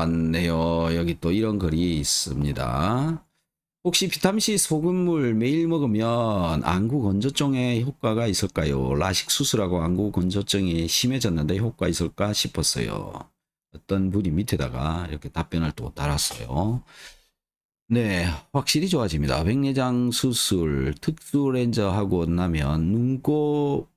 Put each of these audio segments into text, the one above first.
나왔네요. 여기 또 이런 글이 있습니다. 혹시 비타민C 소금물 매일 먹으면 안구 건조증에 효과가 있을까요? 라식 수술하고 안구 건조증이 심해졌는데 효과 있을까 싶었어요. 어떤 분이 밑에다가 이렇게 답변을 또 달았어요. 네, 확실히 좋아집니다. 백내장 수술, 특수 렌즈 하고 나면 눈곱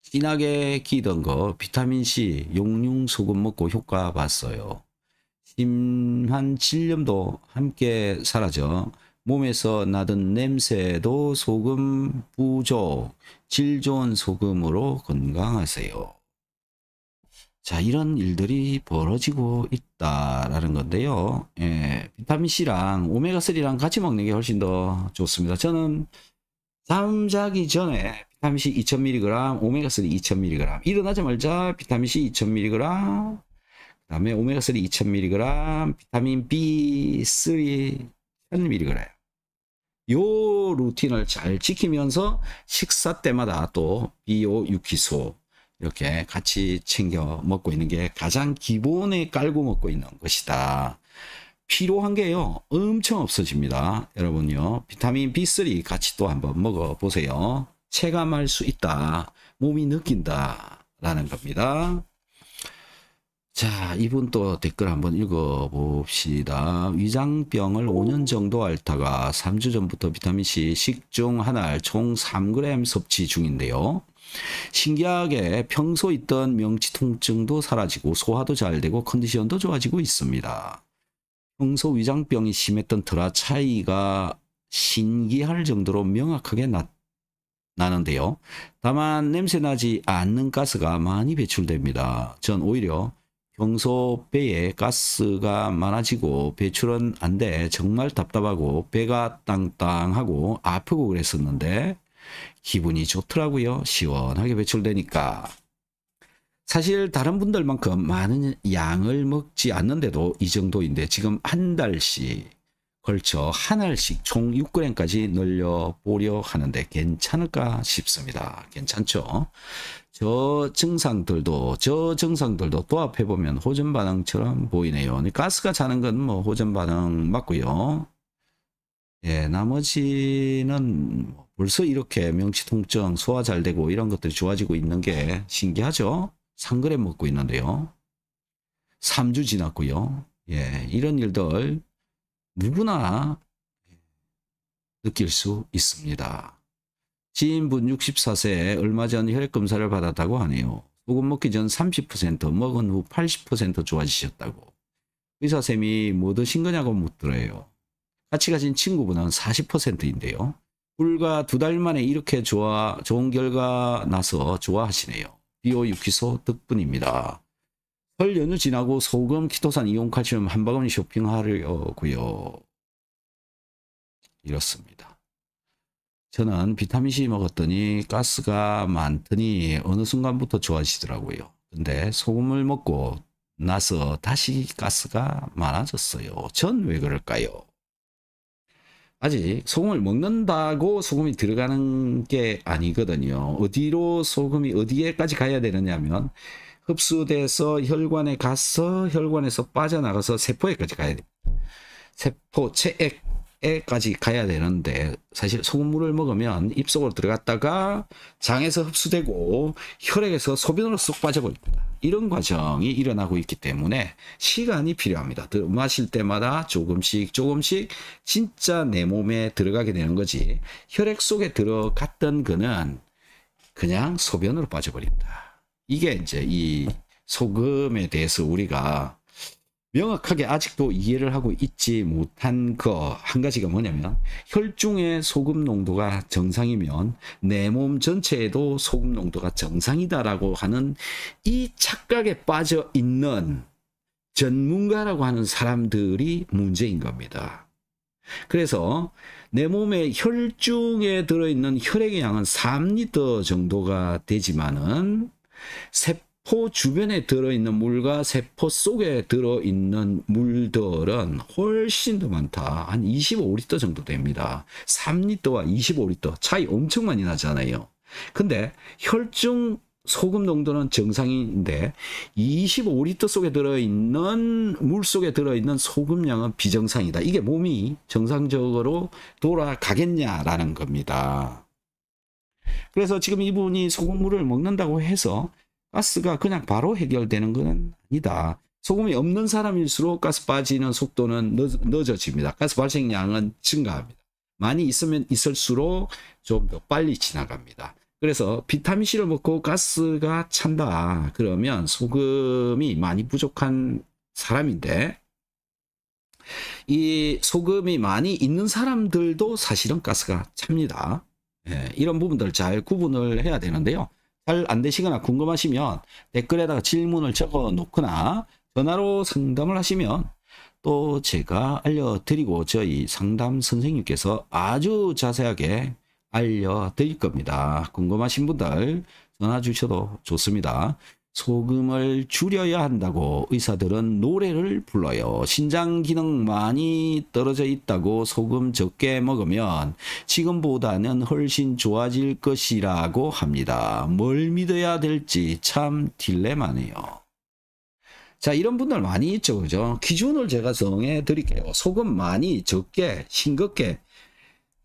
진하게 기던 거 비타민C 용융 소금 먹고 효과 봤어요. 심한 질염도 함께 사라져 몸에서 나던 냄새도 소금 부족, 질 좋은 소금으로 건강하세요. 자, 이런 일들이 벌어지고 있다라는 건데요. 예, 비타민C랑 오메가3랑 같이 먹는 게 훨씬 더 좋습니다. 저는 잠자기 전에 비타민C 2000mg, 오메가3 2000mg, 일어나자마자 비타민C 2000mg, 그 다음에 오메가3 2000mg, 비타민 B3 1000mg. 요 루틴을 잘 지키면서 식사 때마다 또 비오 유키소 이렇게 같이 챙겨 먹고 있는 게 가장 기본에 깔고 먹고 있는 것이다. 필요한 게요 엄청 없어집니다. 여러분요 비타민 B3 같이 또 한번 먹어보세요. 체감할 수 있다, 몸이 느낀다 라는 겁니다. 자, 이분 또 댓글 한번 읽어봅시다. 위장병을 5년 정도 앓다가 3주 전부터 비타민C 식중 한 알 총 3g 섭취 중인데요. 신기하게 평소 있던 명치 통증도 사라지고 소화도 잘 되고 컨디션도 좋아지고 있습니다. 평소 위장병이 심했던 터라 차이가 신기할 정도로 명확하게 나는데요. 다만 냄새나지 않는 가스가 많이 배출됩니다. 전 오히려 평소 배에 가스가 많아지고 배출은 안 돼 정말 답답하고 배가 땅땅하고 아프고 그랬었는데 기분이 좋더라고요. 시원하게 배출되니까. 사실 다른 분들만큼 많은 양을 먹지 않는데도 이 정도인데 지금 한 달씩 걸쳐 한 알씩 총 6g까지 늘려보려 하는데 괜찮을까 싶습니다. 괜찮죠? 저 증상들도 도합해보면 호전 반응처럼 보이네요. 가스가 차는 건 뭐 호전 반응 맞고요. 예, 나머지는 벌써 이렇게 명치 통증, 소화 잘 되고 이런 것들이 좋아지고 있는 게 신기하죠? 3g 먹고 있는데요. 3주 지났고요. 예, 이런 일들 누구나 느낄 수 있습니다. 지인분 64세에 얼마 전 혈액검사를 받았다고 하네요. 소금 먹기 전 30%, 먹은 후 80% 좋아지셨다고. 의사쌤이 뭐 드신 거냐고 묻더래요. 같이 가신 친구분은 40%인데요. 불과 2달 만에 이렇게 좋은 결과 나서 좋아하시네요. 비오 유키소 덕분입니다. 설 연휴 지나고 소금, 키토산, 이온 칼슘 한 바구니 쇼핑하려고요. 이렇습니다. 저는 비타민C 먹었더니 가스가 많더니 어느 순간부터 좋아지더라고요. 근데 소금을 먹고 나서 다시 가스가 많아졌어요. 전 왜 그럴까요? 아직 소금을 먹는다고 소금이 들어가는 게 아니거든요. 어디로 소금이 어디에까지 가야 되느냐면 흡수돼서 혈관에 가서 혈관에서 빠져나가서 세포에까지 가야 돼요. 세포, 체액에까지 가야 되는데 사실 소금물을 먹으면 입속으로 들어갔다가 장에서 흡수되고 혈액에서 소변으로 쏙 빠져버립니다. 이런 과정이 일어나고 있기 때문에 시간이 필요합니다. 마실 때마다 조금씩 진짜 내 몸에 들어가게 되는 거지 혈액 속에 들어갔던 거는 그냥 소변으로 빠져버린다. 이게 이제 이 소금에 대해서 우리가 명확하게 아직도 이해를 하고 있지 못한 거 한 가지가 뭐냐면 혈중의 소금 농도가 정상이면 내 몸 전체에도 소금 농도가 정상이다라고 하는 이 착각에 빠져 있는 전문가라고 하는 사람들이 문제인 겁니다. 그래서 내 몸의 혈중에 들어있는 혈액의 양은 3리터 정도가 되지만은 세포 주변에 들어있는 물과 세포 속에 들어있는 물들은 훨씬 더 많다. 한 25리터 정도 됩니다. 3리터와 25리터 차이 엄청 많이 나잖아요. 근데 혈중 소금 농도는 정상인데 25리터 속에 들어있는 물 속에 들어있는 소금량은 비정상이다. 이게 몸이 정상적으로 돌아가겠냐라는 겁니다. 그래서 지금 이분이 소금물을 먹는다고 해서 가스가 그냥 바로 해결되는 건 아니다. 소금이 없는 사람일수록 가스 빠지는 속도는 늦어집니다. 가스 발생량은 증가합니다. 많이 있으면 있을수록 좀 더 빨리 지나갑니다. 그래서 비타민C를 먹고 가스가 찬다. 그러면 소금이 많이 부족한 사람인데 이 소금이 많이 있는 사람들도 사실은 가스가 찹니다. 예, 이런 부분들 잘 구분을 해야 되는데요. 잘 안 되시거나 궁금하시면 댓글에다가 질문을 적어 놓거나 전화로 상담을 하시면 또 제가 알려드리고 저희 상담 선생님께서 아주 자세하게 알려드릴 겁니다. 궁금하신 분들 전화 주셔도 좋습니다. 소금을 줄여야 한다고 의사들은 노래를 불러요. 신장 기능 많이 떨어져 있다고 소금 적게 먹으면 지금보다는 훨씬 좋아질 것이라고 합니다. 뭘 믿어야 될지 참 딜레마네요. 자, 이런 분들 많이 있죠. 그죠? 기준을 제가 정해 드릴게요. 소금 많이, 적게, 싱겁게.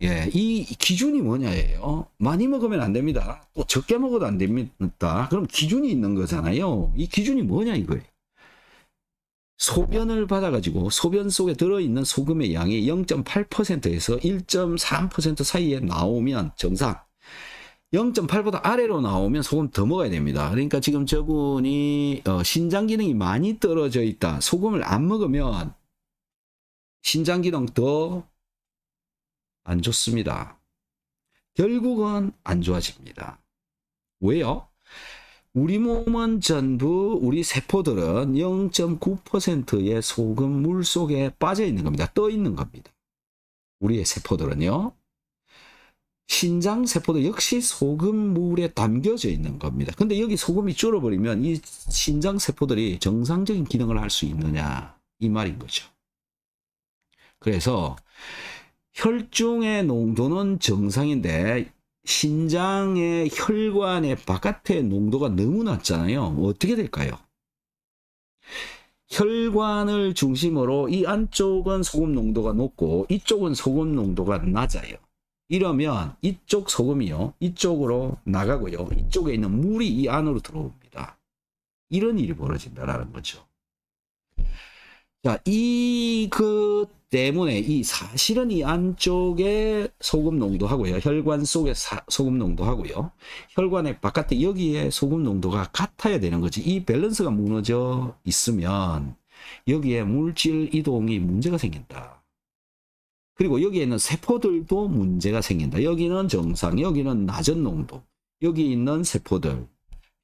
예, 이 기준이 뭐냐예요. 많이 먹으면 안 됩니다. 또 적게 먹어도 안 됩니다. 그럼 기준이 있는 거잖아요. 이 기준이 뭐냐 이거예요. 소변을 받아가지고 소변 속에 들어있는 소금의 양이 0.8%에서 1.3% 사이에 나오면 정상. 0.8보다 아래로 나오면 소금 더 먹어야 됩니다. 그러니까 지금 저분이 신장 기능이 많이 떨어져 있다. 소금을 안 먹으면 신장 기능 더 안 좋습니다. 결국은 안 좋아집니다. 왜요? 우리 몸은 전부 우리 세포들은 0.9%의 소금 물 속에 빠져 있는 겁니다. 떠 있는 겁니다. 우리의 세포들은요. 신장 세포도 역시 소금물에 담겨져 있는 겁니다. 근데 여기 소금이 줄어버리면 이 신장 세포들이 정상적인 기능을 할 수 있느냐 이 말인 거죠. 그래서 혈중의 농도는 정상인데 신장의 혈관의 바깥의 농도가 너무 낮잖아요. 어떻게 될까요? 혈관을 중심으로 이 안쪽은 소금 농도가 높고 이쪽은 소금 농도가 낮아요. 이러면 이쪽 소금이요, 이쪽으로 나가고요, 이쪽에 있는 물이 이 안으로 들어옵니다. 이런 일이 벌어진다라는 거죠. 자, 그 때문에 이 사실은 이 안쪽에 소금 농도하고요, 혈관 속에 소금 농도하고요, 혈관의 바깥에 여기에 소금 농도가 같아야 되는 거지. 이 밸런스가 무너져 있으면 여기에 물질 이동이 문제가 생긴다. 그리고 여기에 있는 세포들도 문제가 생긴다. 여기는 정상, 여기는 낮은 농도. 여기 있는 세포들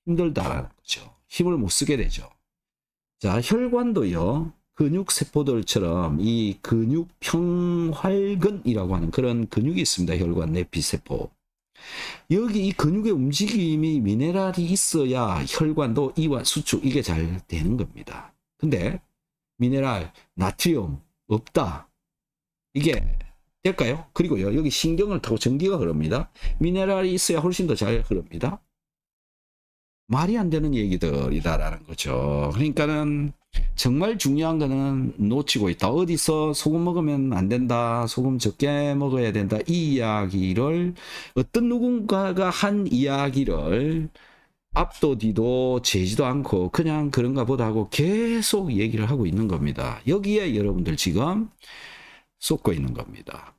힘들다라는 거죠. 힘을 못 쓰게 되죠. 자, 혈관도요, 근육세포들처럼 이 근육평활근이라고 하는 그런 근육이 있습니다. 혈관 내피세포. 여기 이 근육의 움직임이 미네랄이 있어야 혈관도 이완, 수축 이게 잘 되는 겁니다. 근데 미네랄, 나트륨 없다. 이게 될까요? 그리고요, 여기 신경을 타고 전기가 흐릅니다. 미네랄이 있어야 훨씬 더 잘 흐릅니다. 말이 안 되는 얘기들이다라는 거죠. 그러니까는 정말 중요한 거는 놓치고 있다. 어디서 소금 먹으면 안 된다, 소금 적게 먹어야 된다, 이 이야기를 어떤 누군가가 한 이야기를 앞도 뒤도 재지도 않고 그냥 그런가 보다 하고 계속 얘기를 하고 있는 겁니다. 여기에 여러분들 지금 쏟고 있는 겁니다.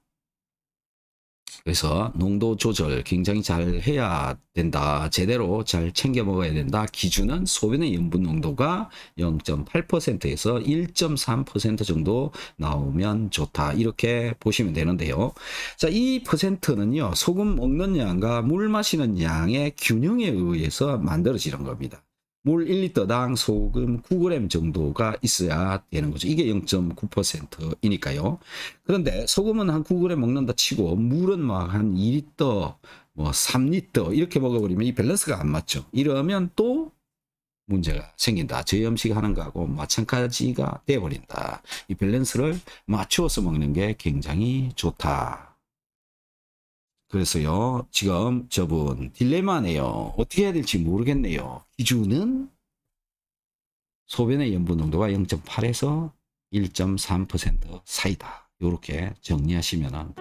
그래서 농도 조절 굉장히 잘 해야 된다. 제대로 잘 챙겨 먹어야 된다. 기준은 소변의 염분 농도가 0.8%에서 1.3% 정도 나오면 좋다. 이렇게 보시면 되는데요. 자, 이 퍼센트는요, 소금 먹는 양과 물 마시는 양의 균형에 의해서 만들어지는 겁니다. 물 1리터당 소금 9g 정도가 있어야 되는 거죠. 이게 0.9%이니까요. 그런데 소금은 한 9g 먹는다 치고 물은 막 한 2리터, 뭐 3리터 이렇게 먹어버리면 이 밸런스가 안 맞죠. 이러면 또 문제가 생긴다. 저염식 하는 거하고 마찬가지가 되어버린다. 이 밸런스를 맞추어서 먹는 게 굉장히 좋다. 그래서요, 지금 저분 딜레마네요. 어떻게 해야 될지 모르겠네요. 기준은 소변의 염분 농도가 0.8에서 1.3% 사이다. 이렇게 정리하시면